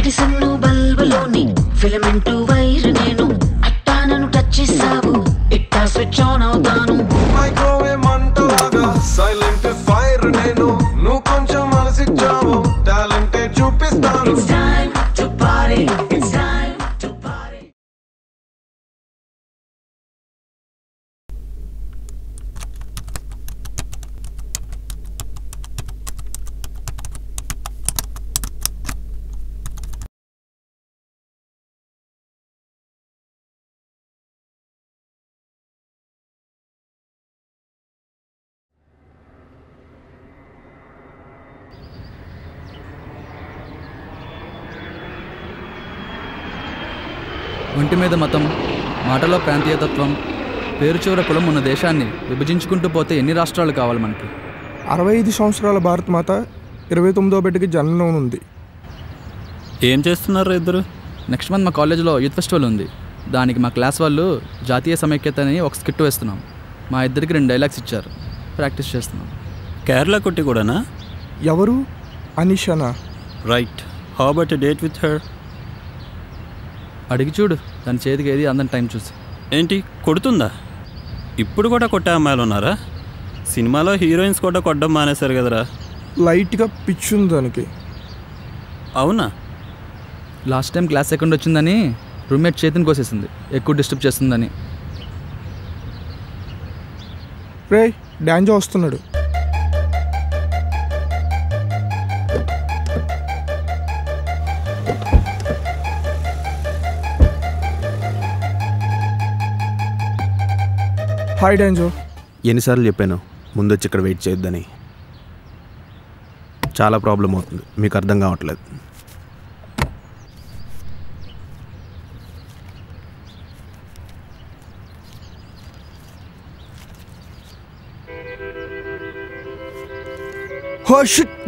Edison బల్బులోని filament wire నేను అట్టా నన్ను టచ్ చేసావు ఇట్టా స్విచ్ ఆన్ అవుతాను మైక్రోవేవ్ మంటలాగా సైలెంట్ ఫైర్ నేను నువ్వు కొంచెం అలసిచ్చావు టాలెంటే చూపిస్తాను It's time to party, it's time to party. ఒంటి మీద మతం, మాటలో ప్రాంతీయతత్వం, పేరు చివర కులం ఉన్న దేశాన్ని విభజించుకుంటూ పోతే ఎన్ని రాష్ట్రాలు కావాలి మనకి? 65 సంవత్సరాల భారతమాత 29వ బిడ్డకి జననం ఉంది. ఏం చేస్తున్నారు ఇద్దరు? నెక్స్ట్ మంత్ మా కాలేజీలో యూత్ ఫెస్టివల్ ఉంది. దానికి మా క్లాస్ వాళ్ళు జాతీయ సమైక్యత అని ఒక స్కిట్ వేస్తున్నాం. మా ఇద్దరికి 2 డైలాగ్స్ ఇచ్చారు, ప్రాక్టీస్ చేస్తున్నాం. కేరళ కుట్టి కూడానా? ఎవరు? అనిషానా? Right. How about a date with her? అడిగి చూడు, దాని చేతికి ఏది అందని టైం చూసి. ఏంటి కొడుతుందా? ఇప్పుడు కూడా కొట్టే అమ్మాయిలు ఉన్నారా? సినిమాలో హీరోయిన్స్ కూడా కొట్టడం మానేశారు కదరా. లైట్గా పిచ్చుంది దానికి. అవునా? లాస్ట్ టైం క్లాస్ సెకండ్ వచ్చిందని రూమ్మేట్ చేతిని కోసేసింది, ఎక్కువ డిస్టర్బ్ చేస్తుందని. రే డాంజో వస్తున్నాడు. హాయ్ డాంజో. ఎన్నిసార్లు చెప్పాను ముందొచ్చి ఇక్కడ వెయిట్ చేయొద్దని? చాలా ప్రాబ్లం అవుతుంది, మీకు అర్థం కావట్లేదు.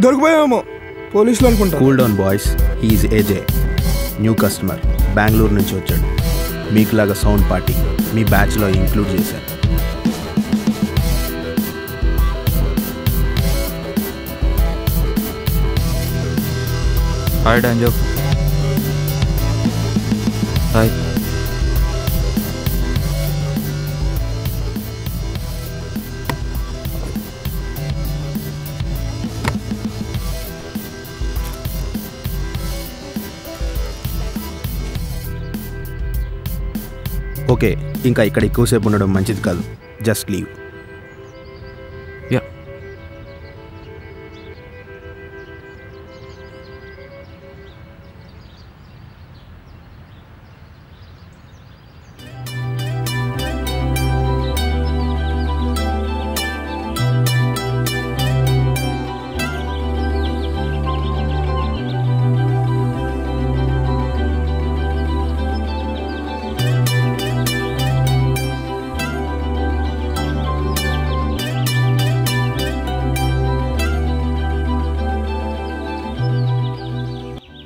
దొరికిపోయామో పోలీసులు అనుకుంటా. Cool down boys, he's AJ, new customer, Bengaluru నుంచి వచ్చాడు. మీకులాగా సౌండ్ పార్టీ మీ బ్యాచ్లో ఇంక్లూడ్ చేశారు. హాయ్ డాంజో. హాయ్. ఓకే, ఇంకా ఇక్కడ ఎక్కువసేపు ఉండడం మంచిది కాదు. Just leave. యా.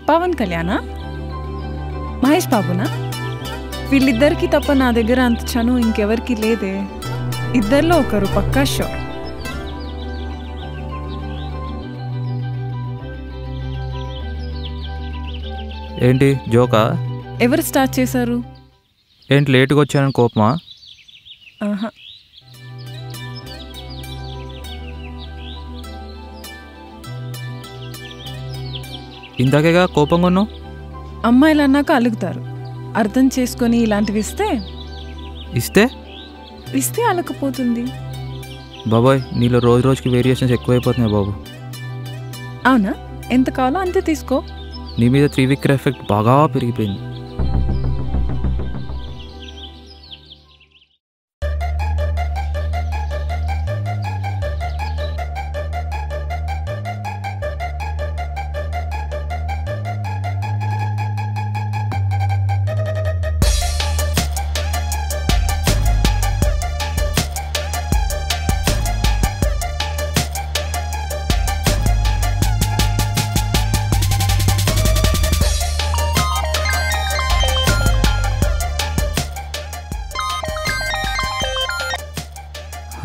పవన్ కళ్యాణా, మహేష్ బాబునా? వీళ్ళిద్దరికీ తప్ప నా దగ్గర అంత చనువు ఇంకెవరికి లేదే. ఇద్దరిలో ఒకరు పక్కా షో. ఏంటి జోకా? ఎవరు స్టార్ట్ చేశారు? ఏంటి లేటుగా వచ్చానని కోపమా? ఆహా. ఇందాకేగా కోపంగా ఉన్నావు. అమ్మాయిలు అన్నాక అలుగుతారు, అర్థం చేసుకొని ఇలాంటివి ఇస్తే ఇస్తే అలకపోతుంది. బాబాయ్, నీలో రోజు రోజుకి వేరియేషన్స్ ఎక్కువైపోతున్నాయి బాబు. అవునా? ఎంత కావాలో అంతే తీసుకో. నీ మీద 3 వీక్ ఎఫెక్ట్ బాగా పెరిగిపోయింది.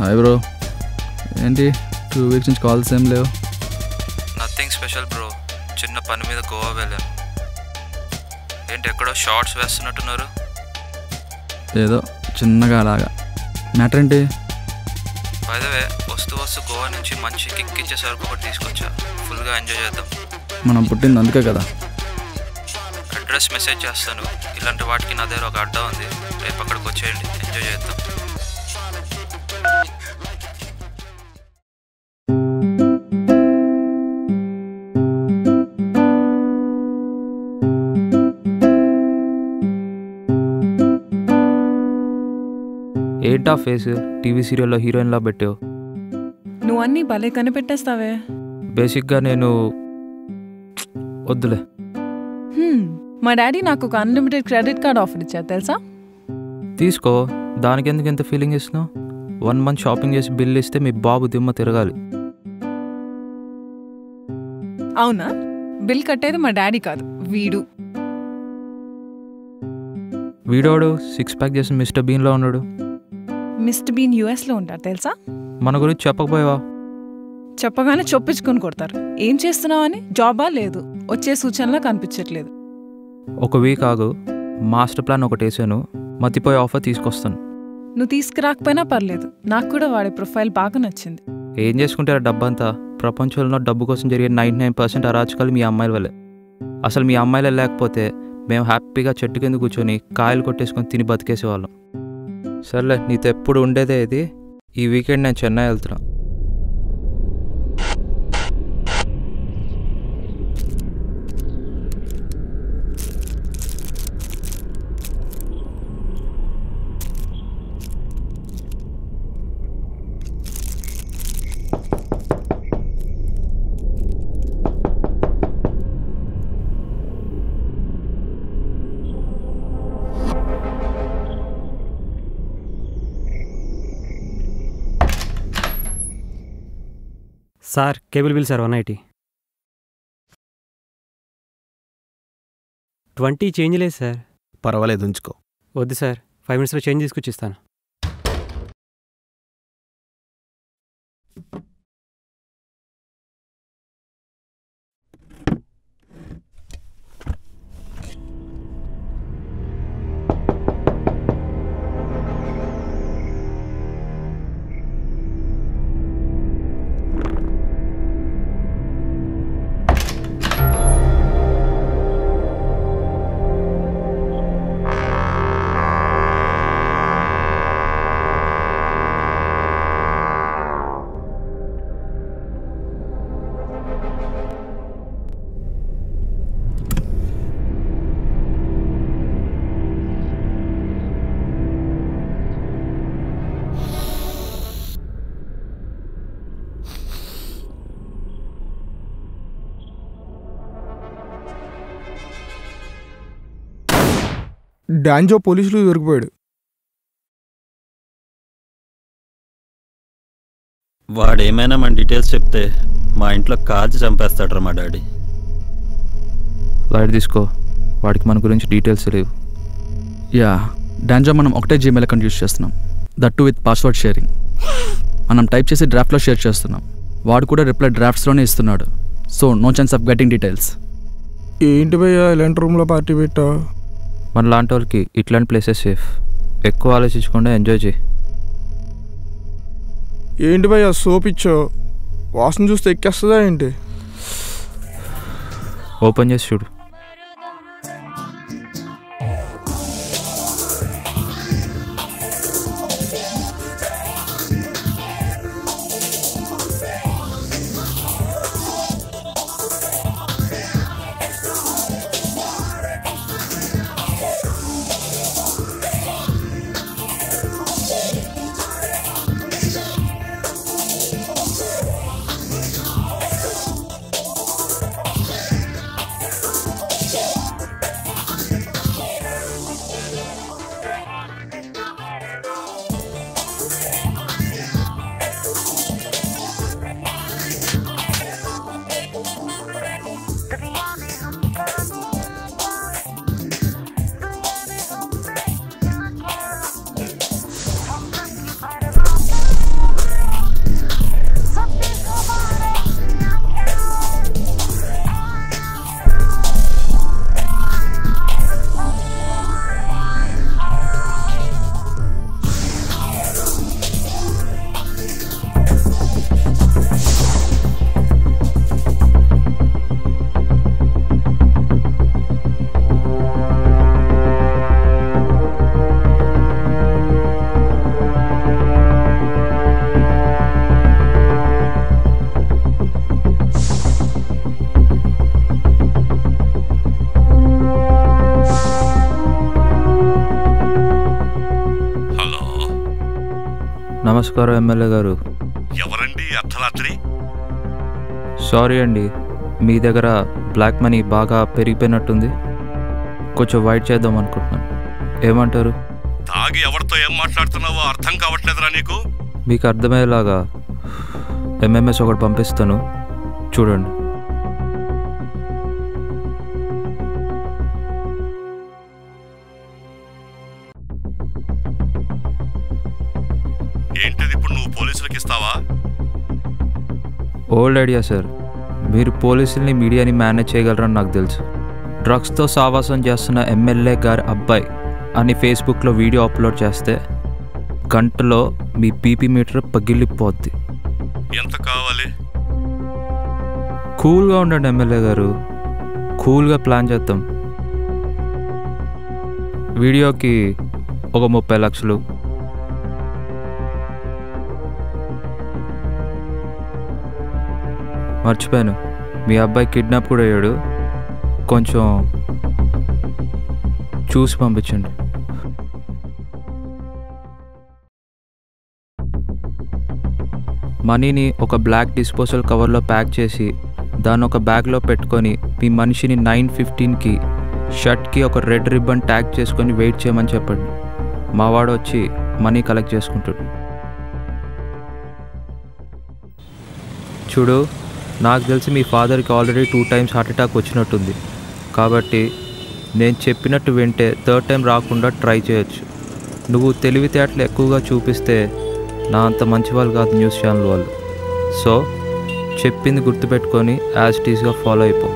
హాయ్ బ్రో, ఏంటి 2 వీక్స్ నుంచి కాల్స్ ఏం లేవు? నథింగ్ స్పెషల్ బ్రో, చిన్న పని మీద గోవా వెళ్ళాను. ఏంటి ఎక్కడో షార్ట్స్ వేస్తున్నట్టున్నారు? ఏదో చిన్నగా అలాగా. మ్యాటర్ ఏంటి? బైదవే వస్తూ గోవా నుంచి మంచి కిక్ ఇచ్చే సరుకు ఒకటి తీసుకొచ్చా. ఫుల్గా ఎంజాయ్ చేద్దాం. మనం పుట్టింది అందుకే కదా. అడ్రస్ మెసేజ్ చేస్తాను. ఇలాంటి వాటికి నా దగ్గర ఒక అడ్డా ఉంది. రేపు అక్కడికి వచ్చేయండి, ఎంజాయ్ చేద్దాం. ఏంటా ఫేస్ టీవీ సీరియల్లో హీరోయిన్లా పెట్టావు? నువ్వు అన్నీ భలే కనిపెట్టేస్తావే. బేసిక్గా నేను వద్దులే. మా డాడీ నాకు ఒక అన్లిమిటెడ్ క్రెడిట్ కార్డ్ ఆఫర్ ఇచ్చారు తెలుసా? తీసుకో, దానికి ఎందుకు ఎంత ఫీలింగ్ ఇస్తున్నావు? 1 మంత్ షాపింగ్ చేసి బిల్ ఇస్తే మీ బాబు దిమ్మ తిరగాలి. అవునా? బిల్ కట్టేది మా డాడీ కాదు, వీడోడు 6 ప్యాక్ చేసిన మిస్టర్ బీన్లో ఉన్నాడు. మిస్టర్ బీన్ యూఎస్లో ఉంటారు తెలుసా? మన గురించి చెప్పకపోయావా? చెప్పగానే చొప్పించుకొని కొడతారు. ఏం చేస్తున్నావని? జాబా లేదు, వచ్చే సూచనలా కనిపించట్లేదు. ఒక వీక్ ఆగు, మాస్టర్ ప్లాన్ ఒకటి వేసాను, మతిపోయే ఆఫర్ తీసుకొస్తాను. నువ్వు తీసుకురాకపోయినా పర్లేదు, నాకు కూడా వాడి ప్రొఫైల్ బాగా నచ్చింది. ఏం చేసుకుంటారా డబ్బంతా? ప్రపంచంలో డబ్బు కోసం జరిగే 99% అరాచకాలు మీ అమ్మాయిల వల్లే. అసలు మీ అమ్మాయిలే లేకపోతే మేము హ్యాపీగా చెట్టు కింద కూర్చొని కాయలు కొట్టేసుకొని తిని బతికేసేవాళ్ళం. సర్లే, నీతో ఎప్పుడు ఉండేదే ఇది. ఈ వీకెండ్ నేను చెన్నై వెళ్తున్నా. Sir cable bill sir 180. 20 change లేదు సార్. పర్వాలేదు, ఉంచుకో. వద్దు సార్, 5 మినిట్స్లో చేంజ్ తీసుకొచ్చి ఇస్తాను. డాంజో పోలీసులు దొరికిపోయాడు. వాడేమైనా మన డీటెయిల్స్ చెప్తే మా ఇంట్లో కాల్చి చంపేస్తాడ్రా మా డాడీ. లైట్ తీసుకో, వాడికి మన గురించి డీటెయిల్స్ లేవు. యా, డాంజో మనం ఒకటే జీమెయిల్ అకౌంట్ యూస్ చేస్తున్నాం, that too with password sharing. మనం టైప్ చేసి డ్రాఫ్ట్లో షేర్ చేస్తున్నాం, వాడు కూడా రిప్లై డ్రాఫ్ట్స్లోనే ఇస్తున్నాడు. So no chance of getting details. ఏంటి భయ్యా ఇలాంటి రూమ్లో పార్టీ పెట్టావు? మన లాంటి వాళ్ళకి ఇట్లాంటి ప్లేసెస్ సేఫ్. ఎక్కువ ఆలోచించకుండా ఎంజాయ్ చేయి. ఏంటి భయ్యా సోప్ ఇచ్చావు? వాసన చూస్తే ఎక్కేస్తుందా ఏంటి? ఓపెన్ చేసి చూడు. నమస్కారం ఎమ్మెల్యే గారు. ఎవరండి అర్ధరాత్రి? సారీ అండి, మీ దగ్గర బ్లాక్ మనీ బాగా పెరిగిపోయినట్టుంది. కొంచెం వైట్ చేద్దాం అనుకుంటున్నాను, ఏమంటారు? తాగి ఎవరితో ఏం మాట్లాడుతున్నావో అర్థం కావట్లేదురా నీకు? మీకు అర్థమయ్యేలాగా ఎంఎంఎస్ ఒకటి పంపిస్తాను, చూడండి. ఏంటిది ఇప్పుడు నువ్వు పోలీసులకు ఇస్తావా? Old idea sir. మీరు పోలీసుల్ని మీడియాని మేనేజ్ చేయగలరని నాకు తెలుసు. డ్రగ్స్తో సావాసం చేస్తున్న ఎమ్మెల్యే గారి అబ్బాయి అని ఫేస్బుక్లో వీడియో అప్లోడ్ చేస్తే గంటలో మీ బీపీ మీటర్ పగిలిపోద్ది. ఎంత కావాలి? కూల్గా ఉండండి ఎమ్మెల్యే గారు, కూల్గా ప్లాన్ చేద్దాం. వీడియోకి ఒక 30 లక్షలు. మర్చిపోయాను, మీ అబ్బాయి కిడ్నాప్ కూడా అయ్యాడు, కొంచెం చూసి పంపించండి. మనీని ఒక బ్లాక్ డిస్పోజల్ కవర్లో ప్యాక్ చేసి దాన్ని ఒక బ్యాగ్లో పెట్టుకొని మీ మనిషిని 9:15కి షర్ట్కి ఒక రెడ్ రిబ్బన్ ట్యాగ్ చేసుకొని వెయిట్ చేయమని చెప్పండి. మావాడు వచ్చి మనీ కలెక్ట్ చేసుకుంటాడు. చూడు, నాకు తెలిసి మీ ఫాదర్కి ఆల్రెడీ 2 times హార్ట్ అటాక్ వచ్చినట్టుంది, కాబట్టి నేను చెప్పినట్టు వింటే 3rd time రాకుండా ట్రై చేయొచ్చు. నువ్వు తెలివితేటలు ఎక్కువగా చూపిస్తే నా అంత మంచి వాళ్ళు కాదు న్యూస్ ఛానల్ వాళ్ళు. సో చెప్పింది గుర్తుపెట్టుకొని యాజ్ ఇట్ ఈస్గా ఫాలో అయిపో.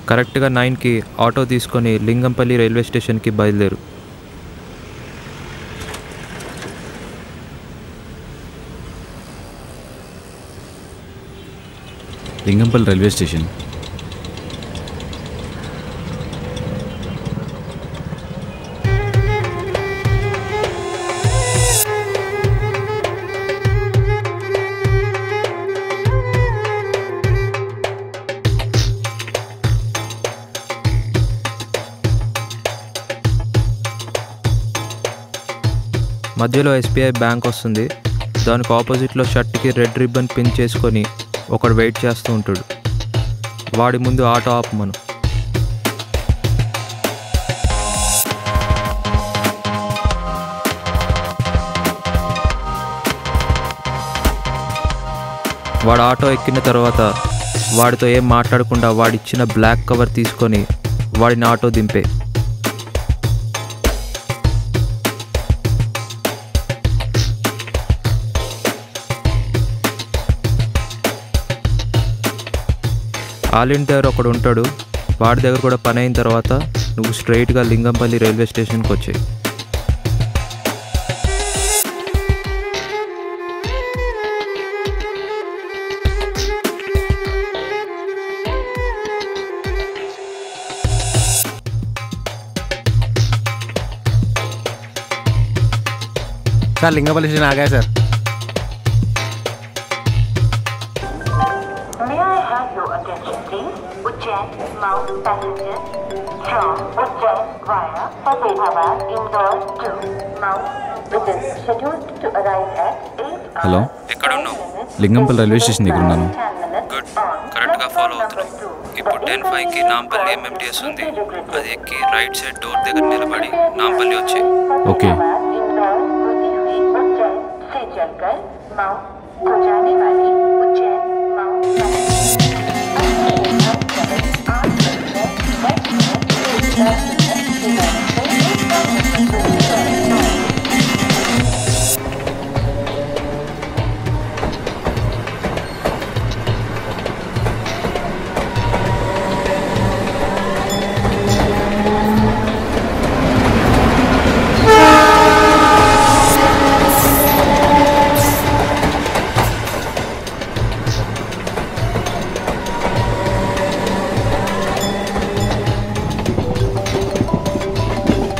కరెక్ట్గా 9కి ఆటో తీసుకొని లింగంపల్లి రైల్వే స్టేషన్కి బయలుదేరు. Lingampally railway station. మధ్యలో ఎస్బీఐ బ్యాంక్ వస్తుంది, దానికి ఆపోజిట్లో షర్ట్కి రెడ్ రిబ్బన్ పిన్ చేసుకొని ఒకడు వెయిట్ చేస్తూ ఉంటాడు. వాడి ముందు ఆటో ఆపమను. వాడు ఆటో ఎక్కిన తర్వాత వాడితో ఏం మాట్లాడకుండా వాడిచ్చిన బ్లాక్ కవర్ తీసుకొని వాడిని ఆటో దింపే. ఆలింటి దగ్గర ఒకడు ఉంటాడు, వాడి దగ్గర కూడా పని అయిన తర్వాత నువ్వు స్ట్రైట్గా లింగంపల్లి రైల్వే స్టేషన్కి వచ్చాయి. Sir Lingampalli station Agha sir. Ujjain Mount passenger from Ujjain via Faridabad Indore to Mount. It is scheduled to arrive at 8 hello, Lingampally railway station దగ్గర ఉన్నాను. గుడ్, కరెక్ట్గా ఫాలో అవుతున్నాం. ఇప్పుడు 10:05కి నాంపల్లి ఎంఎంటీఎస్ ఉంది, అది ఎక్కి రైట్ సైడ్ డోర్ దగ్గర నిలబడి నాంపల్లి వచ్చాయి. ఓకే.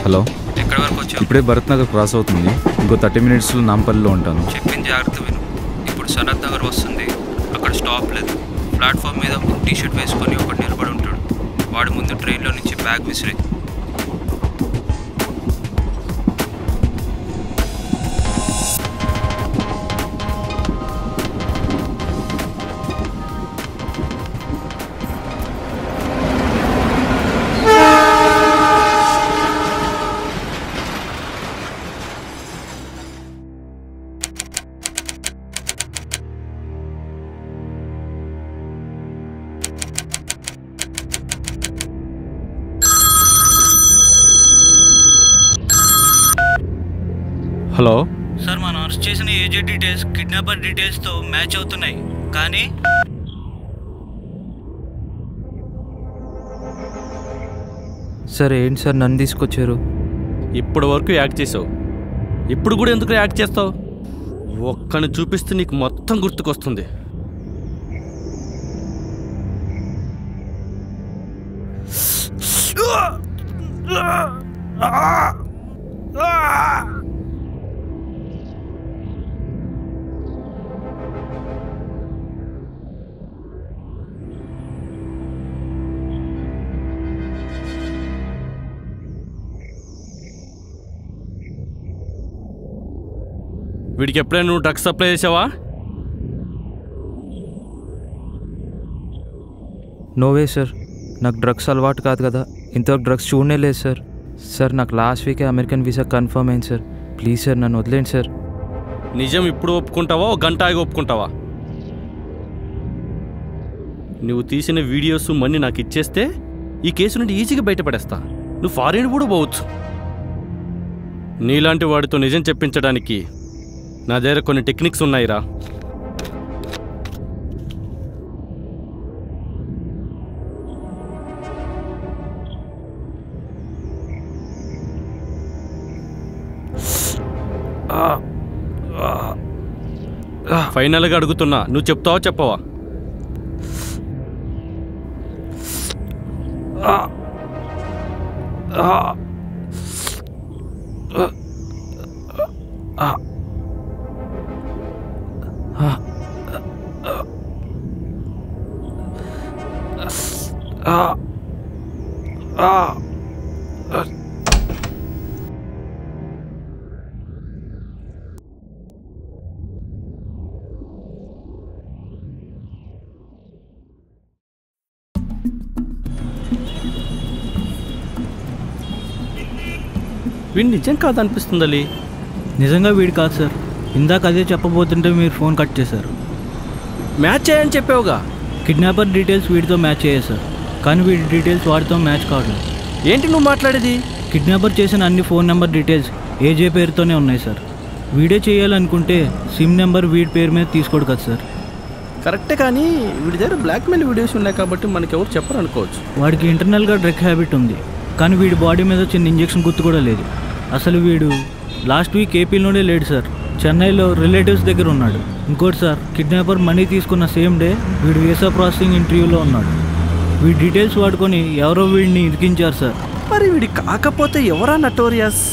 హలో, ఎక్కడి వరకు వచ్చావు? ఇప్పుడే భరత్ నగర్ క్రాస్ అవుతుంది, ఇంకో 30 minutesలో నాంపల్లిలో ఉంటాను. చెప్పింది జాగ్రత్త విను. ఇప్పుడు ఇప్పుడు సనత్ నగర్ వస్తుంది, అక్కడ స్టాప్ లేదు. ప్లాట్ఫామ్ మీద టీ షర్ట్ వేసుకొని ఒకటి నిలబడి ఉంటాడు. వాడి ముందు ట్రైన్లో నుంచి బ్యాగ్ విసిరి హలో సార్, మనం అరెస్ట్ చేసిన ఏజెంట్ డీటెయిల్స్ కిడ్నాపర్ డీటెయిల్స్తో మ్యాచ్ అవుతున్నాయి, కానీ సార్ ఏంటి సార్ నన్ను తీసుకొచ్చారు? ఇప్పటి వరకు యాక్ట్ చేసావు, ఇప్పుడు కూడా ఎందుకు యాక్ట్ చేస్తావు? ఒక్కని చూపిస్తే నీకు మొత్తం గుర్తుకొస్తుంది. వీడికి ఎప్పుడైనా నువ్వు డ్రగ్స్ సప్లై చేసావా? నోవే సార్, నాకు డ్రగ్స్ అలవాటు కాదు కదా, ఇంతవరకు డ్రగ్స్ చూడనే లేదు సార్. సార్ నాకు లాస్ట్ వీకే అమెరికన్ వీసా కన్ఫర్మ్ అయింది సార్. ప్లీజ్ సార్ నన్ను వదిలేండి సార్. నిజం ఇప్పుడు ఒప్పుకుంటావా, ఒక గంట ఆగి ఒప్పుకుంటావా? నువ్వు తీసిన వీడియోస్ మనీ నాకు ఇచ్చేస్తే ఈ కేసు నుండి ఈజీగా బయటపడేస్తా. నువ్వు ఫారిన్ కూడా పోవచ్చు. నీలాంటి వాడితో నిజం చెప్పించడానికి నా దగ్గర కొన్ని టెక్నిక్స్ ఉన్నాయిరా. ఫైనల్గా అడుగుతున్నా, నువ్వు చెప్తావా చెప్పవా? వీడు నిజం కాదనిపిస్తుంది అలీ. నిజంగా వీడు కాదు సార్. ఇందాక అదే చెప్పబోతుంటే మీరు ఫోన్ కట్ చేశారు. మ్యాచ్ చేయని చెప్పావుగా. కిడ్నాపర్ డీటెయిల్స్ వీడితో మ్యాచ్ అయ్యాయి సార్, కానీ వీడి డీటెయిల్స్ వాడితో మ్యాచ్ కావట్లేదు. ఏంటి నువ్వు మాట్లాడేది? కిడ్నాపర్ చేసిన అన్ని ఫోన్ నెంబర్ డీటెయిల్స్ ఏజే పేరుతోనే ఉన్నాయి సార్. వీడే చేయాలనుకుంటే సిమ్ నెంబర్ వీడి పేరు మీద తీసుకోడు కదా సార్. కరెక్టే, కానీ వీడి దగ్గర బ్లాక్మెయిల్ వీడియోస్ ఉన్నాయి కాబట్టి మనకి ఎవరు చెప్పరు అనుకోవచ్చు. వాడికి ఇంటర్నల్గా డ్రగ్ హ్యాబిట్ ఉంది, కానీ వీడి బాడీ మీద చిన్న ఇంజెక్షన్ గుర్తు కూడా లేదు. అసలు వీడు లాస్ట్ వీక్ ఏపీలోనే లేడు సార్, చెన్నైలో రిలేటివ్స్ దగ్గర ఉన్నాడు. ఇంకోటి సార్, కిడ్నాపర్ మనీ తీసుకున్న సేమ్ డే వీడు వీసా ప్రాసెసింగ్ ఇంటర్వ్యూలో ఉన్నాడు. వీడి డీటెయిల్స్ వాడుకొని ఎవరో వీడిని ఇరికించారు సార్. మరి వీడి కాకపోతే ఎవరా నటోరియస్?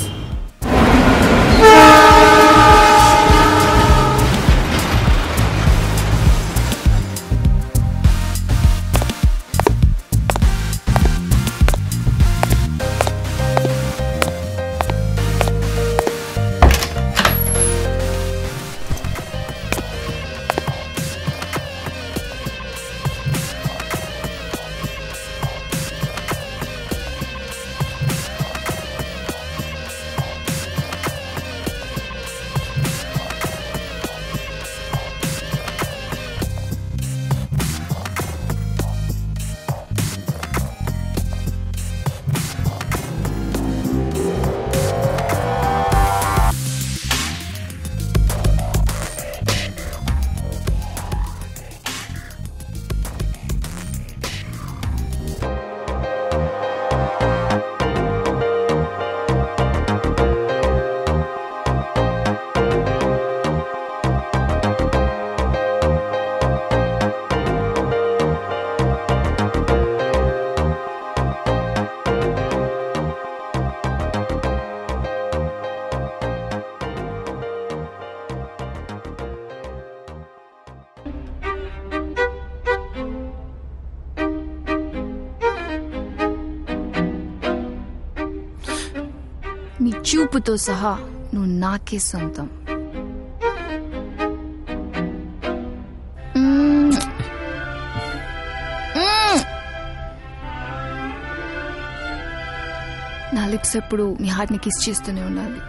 చూపుతో సహా నువ్వు నాకే సొంతం. నా లిప్స్ ఎప్పుడు నీ హార్ట్ని కిస్ చేస్తూనే ఉండాలి.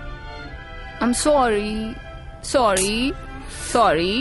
I'm sorry sorry sorry.